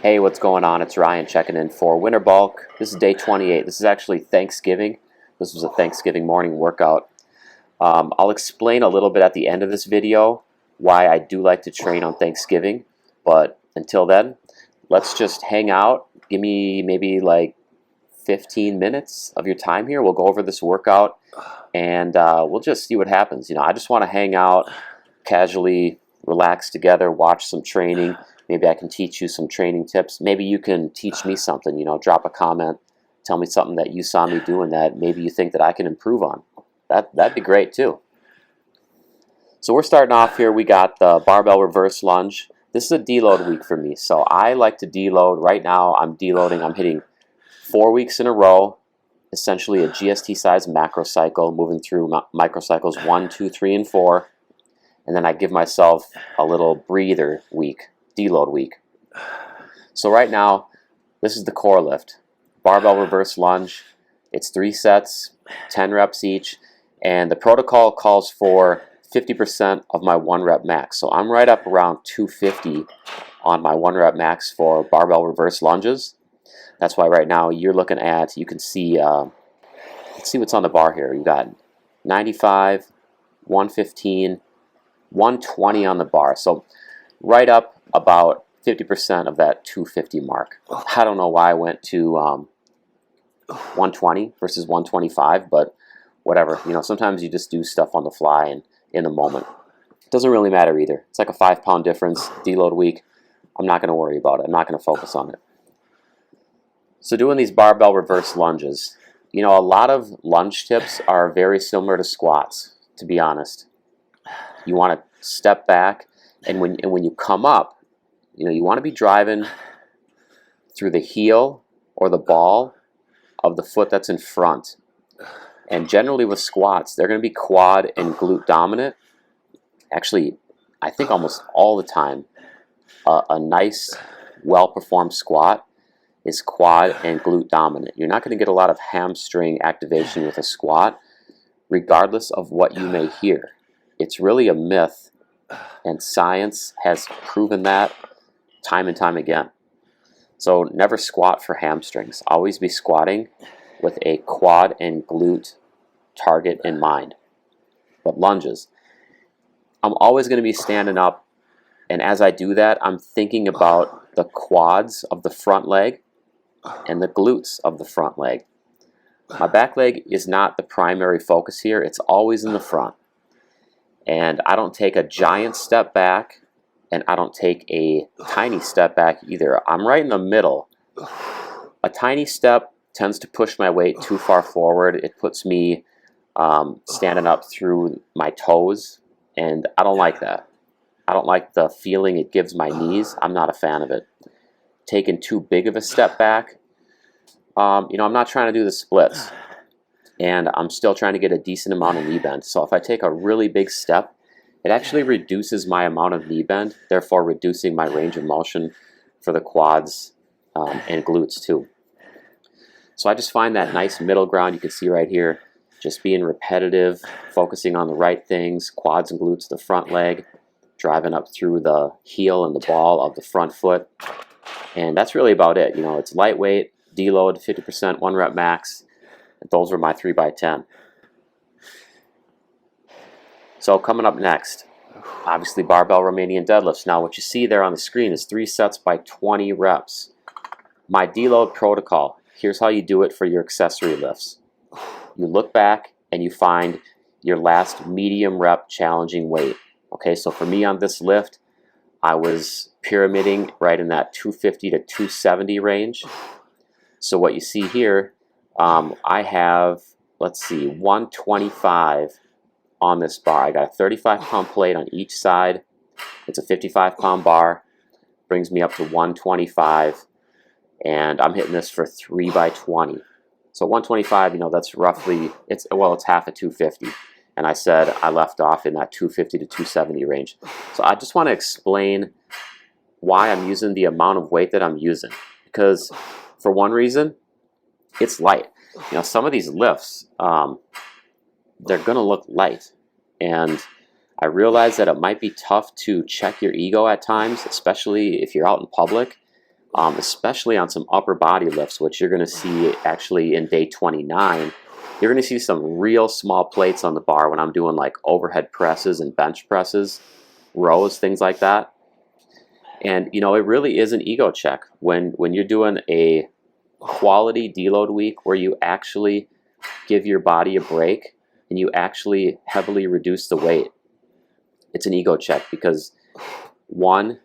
Hey, what's going on? It's Ryan checking in for Winter Bulk. This is day 28. This is actually Thanksgiving. This was a Thanksgiving morning workout. I'll explain a little bit at the end of this video why I do like to train on Thanksgiving. But until then, let's just hang out. Give me maybe like 15 minutes of your time here. We'll go over this workout and we'll just see what happens. I just want to hang out, casually relax together, watch some training. Maybe I can teach you some training tips. Maybe you can teach me something, drop a comment, tell me something that you saw me doing that maybe you think that I can improve on. That'd be great too. So we're starting off here. We got the Barbell Reverse Lunge. This is a deload week for me. So I like to deload. Right now I'm deloading. I'm hitting 4 weeks in a row, essentially a GST size macro cycle, moving through microcycles 1, 2, 3, and 4. And then I give myself a little breather week. Deload week. So right now, this is the core lift. Barbell reverse lunge. It's 3 sets, 10 reps each, and the protocol calls for 50% of my 1 rep max. So I'm right up around 250 on my 1 rep max for barbell reverse lunges. That's why right now you're looking at, you can see, let's see what's on the bar here. You got 95, 115, 120 on the bar. So right up about 50% of that 250 mark. I don't know why I went to 120 versus 125, but whatever. Sometimes you just do stuff on the fly and in the moment. It doesn't really matter either. It's like a 5-pound difference, deload week. I'm not going to worry about it. I'm not going to focus on it. So doing these barbell reverse lunges, a lot of lunge tips are very similar to squats, to be honest. You want to step back, and when you come up, you want to be driving through the heel or the ball of the foot that's in front. And generally with squats, they're going to be quad and glute dominant. Actually, I think almost all the time, a nice, well-performed squat is quad and glute dominant. You're not going to get a lot of hamstring activation with a squat, regardless of what you may hear. It's really a myth, and science has proven that time and time again. So never squat for hamstrings. Always be squatting with a quad and glute target in mind. But lunges, I'm always going to be standing up, and as I do that, I'm thinking about the quads of the front leg and the glutes of the front leg. My back leg is not the primary focus here. It's always in the front. And I don't take a giant step back, and I don't take a tiny step back either. I'm right in the middle. A tiny step tends to push my weight too far forward. It puts me standing up through my toes, and I don't like that. I don't like the feeling it gives my knees. I'm not a fan of it. Taking too big of a step back, I'm not trying to do the splits, and I'm still trying to get a decent amount of knee bend. So if I take a really big step, it actually reduces my amount of knee bend, therefore reducing my range of motion for the quads and glutes too. So I just find that nice middle ground you can see right here, just being repetitive, focusing on the right things, quads and glutes, the front leg, driving up through the heel and the ball of the front foot. And that's really about it. It's lightweight, deload, 50%, 1 rep max. Those were my 3x10. So coming up next, obviously barbell Romanian deadlifts. Now what you see there on the screen is 3 sets by 20 reps. My deload protocol, here's how you do it for your accessory lifts. You look back and you find your last medium rep challenging weight. Okay, so for me on this lift, I was pyramiding right in that 250 to 270 range. So what you see here, I have, let's see, 125 on this bar. I got a 35-pound plate on each side. It's a 55-pound bar. Brings me up to 125, and I'm hitting this for 3x20. So 125, that's roughly, it's half a 250. And I said I left off in that 250 to 270 range. So I just want to explain why I'm using the amount of weight that I'm using. Because for one reason, it's light. Some of these lifts, they're going to look light. And I realize that it might be tough to check your ego at times, especially if you're out in public. especially on some upper body lifts, which you're going to see actually in day 29. You're going to see some real small plates on the bar when I'm doing like overhead presses and bench presses, rows, things like that. And you know, it really is an ego check when you're doing a quality deload week where you actually give your body a break and you actually heavily reduce the weight. It's an ego check because, one,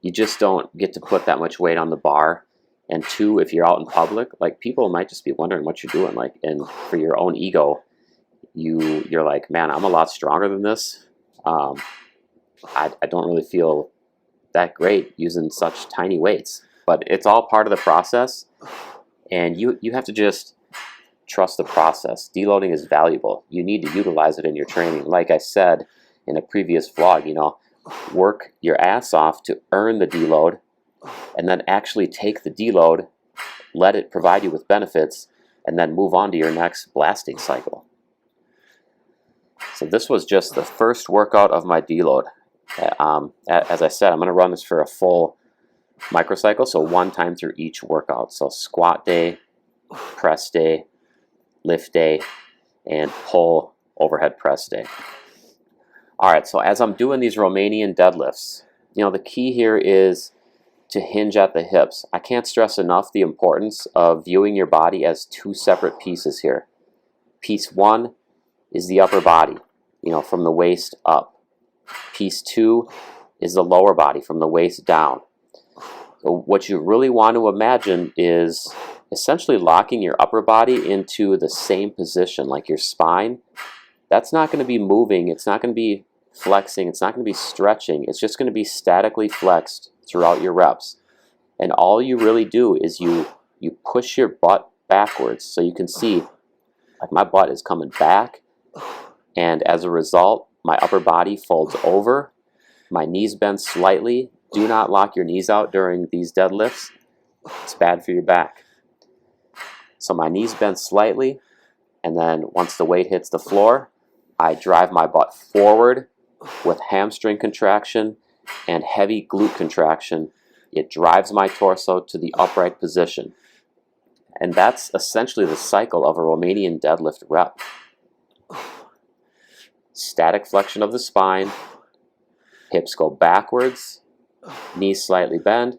you just don't get to put that much weight on the bar, and two, if you're out in public, like, people might just be wondering what you're doing, like, and for your own ego, you're like, man, I'm a lot stronger than this. I don't really feel that great using such tiny weights, but it's all part of the process, and you have to just trust the process. Deloading is valuable. You need to utilize it in your training. Like I said in a previous vlog, you know, work your ass off to earn the deload, and then actually take the deload, let it provide you with benefits, and then move on to your next blasting cycle. So this was just the first workout of my deload. As I said, I'm going to run this for a full microcycle, so 1 time through each workout. So squat day, press day, lift day, and pull overhead press day. Alright, so as I'm doing these Romanian deadlifts, you know, the key here is to hinge at the hips. I can't stress enough the importance of viewing your body as 2 separate pieces here. Piece 1 is the upper body, you know, from the waist up. Piece 2 is the lower body, from the waist down. So what you really want to imagine is essentially locking your upper body into the same position, like your spine. That's not going to be moving, it's not going to be flexing, it's not going to be stretching, it's just going to be statically flexed throughout your reps. And all you really do is you push your butt backwards. So you can see, like, my butt is coming back, and as a result, my upper body folds over, my knees bend slightly. Do not lock your knees out during these deadlifts. It's bad for your back. So my knees bend slightly, and then once the weight hits the floor, I drive my butt forward with hamstring contraction and heavy glute contraction. It drives my torso to the upright position. And that's essentially the cycle of a Romanian deadlift rep. Static flexion of the spine, hips go backwards, knees slightly bend.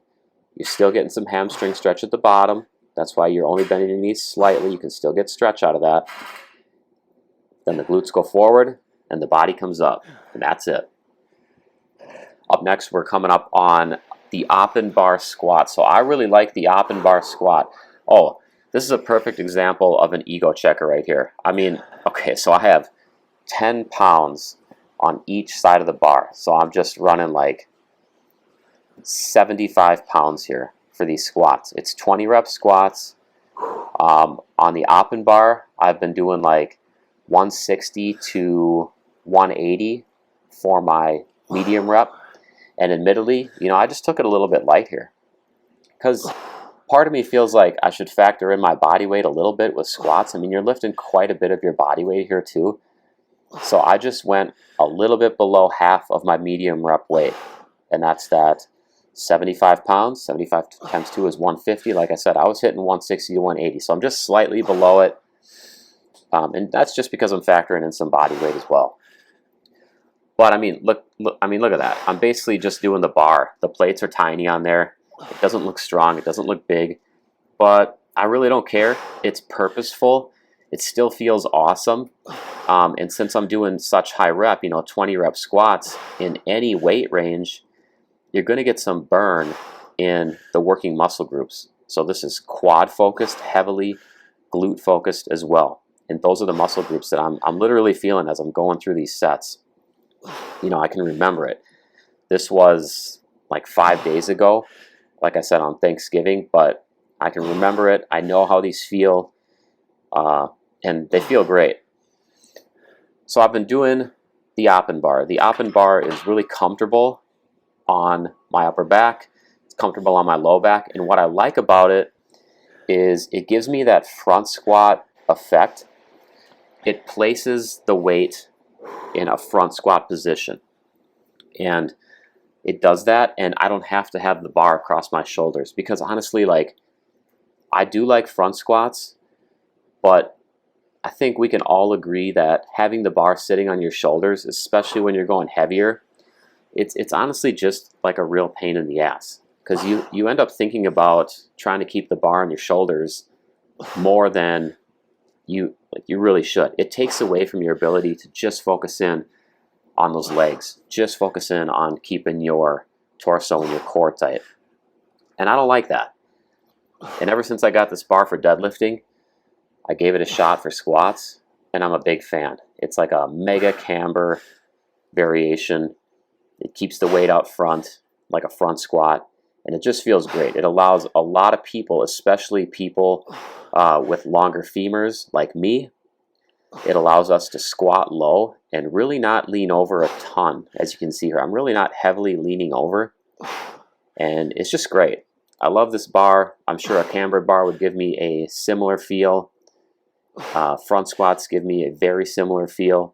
You're still getting some hamstring stretch at the bottom. That's why you're only bending your knees slightly. You can still get stretch out of that. Then the glutes go forward and the body comes up, and that's it. Up next, we're coming up on the Oppen Bar Squat. So I really like the Oppen Bar Squat. Oh, this is a perfect example of an ego checker right here. I mean, okay, so I have 10 pounds on each side of the bar. So I'm just running like 75 pounds here for these squats. It's 20 rep squats. On the Oppen Bar, I've been doing like 160 to 180 for my medium rep. And admittedly, you know, I just took it a little bit light here, because part of me feels like I should factor in my body weight a little bit with squats. I mean, you're lifting quite a bit of your body weight here too. So I just went a little bit below half of my medium rep weight, and that's that 75 pounds. 75 times 2 is 150. Like I said, I was hitting 160 to 180, so I'm just slightly below it. And that's just because I'm factoring in some body weight as well. But I mean, look at that. I'm basically just doing the bar. The plates are tiny on there. It doesn't look strong. It doesn't look big. But I really don't care. It's purposeful. It still feels awesome. And since I'm doing such high rep, you know, 20 rep squats in any weight range, you're going to get some burn in the working muscle groups. So this is quad focused, heavily glute focused as well. And those are the muscle groups that I'm literally feeling as I'm going through these sets. You know, I can remember it. This was like 5 days ago, like I said, on Thanksgiving, but I can remember it. I know how these feel, and they feel great. So I've been doing the Oppen Bar. The Oppen Bar is really comfortable on my upper back. It's comfortable on my low back. And what I like about it is it gives me that front squat effect. It places the weight in a front squat position. And it does that, and I don't have to have the bar across my shoulders, because honestly, like, I do like front squats, but I think we can all agree that having the bar sitting on your shoulders, especially when you're going heavier, it's honestly just like a real pain in the ass, because you end up thinking about trying to keep the bar on your shoulders more than you really should. It takes away from your ability to just focus in on those legs, just focus in on keeping your torso and your core tight. And I don't like that. And ever since I got this bar for deadlifting, I gave it a shot for squats, and I'm a big fan. It's like a mega camber variation. It keeps the weight out front, like a front squat, and it just feels great. It allows a lot of people, especially people with longer femurs like me, it allows us to squat low and really not lean over a ton. As you can see here, I'm really not heavily leaning over, and it's just great. I love this bar. I'm sure a cambered bar would give me a similar feel. Front squats give me a very similar feel,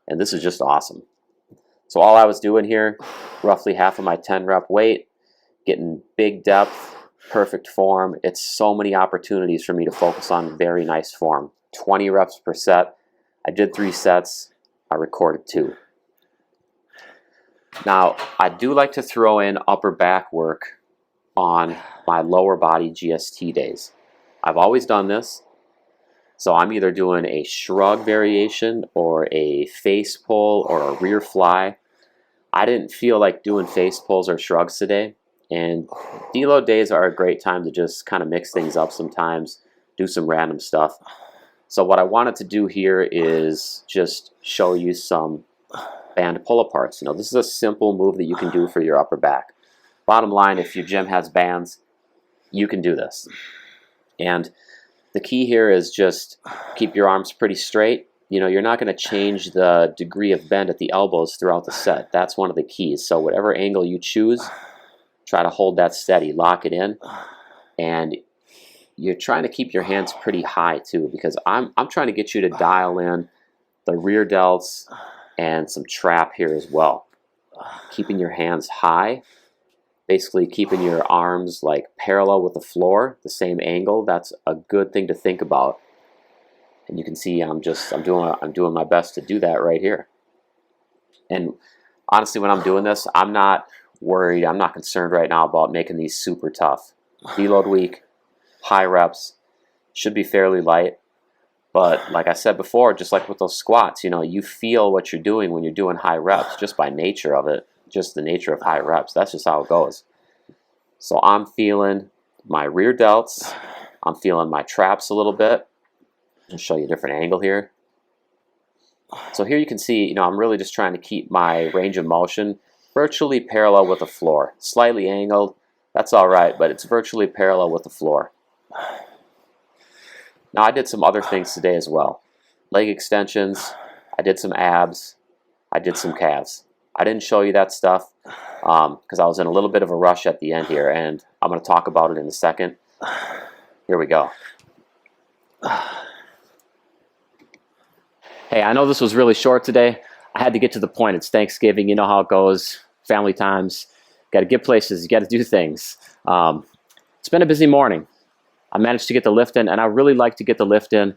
and this is just awesome. So all I was doing here, roughly half of my 10 rep weight, getting big depth, perfect form. It's so many opportunities for me to focus on very nice form. 20 reps per set. I did 3 sets. I recorded 2. Now, I do like to throw in upper back work on my lower body GST days. I've always done this. So I'm either doing a shrug variation or a face pull or a rear fly. I didn't feel like doing face pulls or shrugs today. And deload days are a great time to just kind of mix things up sometimes, do some random stuff. So what I wanted to do here is just show you some band pull-aparts. You know, this is a simple move that you can do for your upper back. Bottom line, if your gym has bands, you can do this. And the key here is just keep your arms pretty straight. You know, you're not going to change the degree of bend at the elbows throughout the set. That's one of the keys. So whatever angle you choose, try to hold that steady, lock it in, and you're trying to keep your hands pretty high too, because I'm trying to get you to dial in the rear delts and some trap here as well. Keeping your hands high, basically keeping your arms like parallel with the floor, the same angle. That's a good thing to think about. And you can see I'm doing my best to do that right here. And honestly, when I'm doing this, I'm not worried, I'm not concerned right now about making these super tough. Deload week, high reps, should be fairly light. But like I said before, just like with those squats, you know, you feel what you're doing when you're doing high reps just by nature of it, just the nature of high reps. That's just how it goes. So I'm feeling my rear delts, I'm feeling my traps a little bit. I'll show you a different angle here. So here you can see, you know, I'm really just trying to keep my range of motion virtually parallel with the floor. Slightly angled, that's all right, but it's virtually parallel with the floor. Now I did some other things today as well. Leg extensions, I did some abs, I did some calves. I didn't show you that stuff because I was in a little bit of a rush at the end here, and I'm going to talk about it in a second. Here we go. Hey, I know this was really short today. I had to get to the point. It's Thanksgiving. You know how it goes. Family times. Got to get places. You got to do things. It's been a busy morning. I managed to get the lift in, and I really like to get the lift in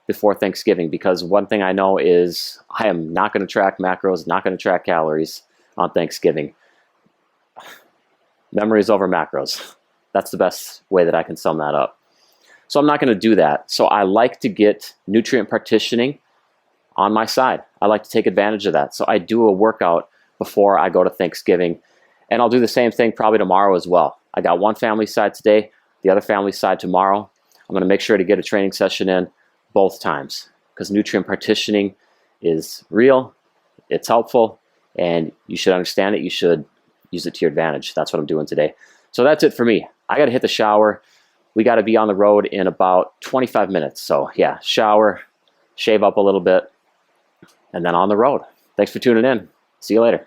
before Thanksgiving, because one thing I know is I am not going to track macros, not going to track calories on Thanksgiving. Memories over macros. That's the best way that I can sum that up. So I'm not going to do that. So I like to get nutrient partitioning on my side. I like to take advantage of that. So I do a workout before I go to Thanksgiving, and I'll do the same thing probably tomorrow as well. I got one family side today, the other family side tomorrow. I'm going to make sure to get a training session in both times, because nutrient partitioning is real, it's helpful, and you should understand it. You should use it to your advantage. That's what I'm doing today. So that's it for me. I got to hit the shower. We got to be on the road in about 25 minutes. So yeah, shower, shave up a little bit, and then on the road. Thanks for tuning in. See you later.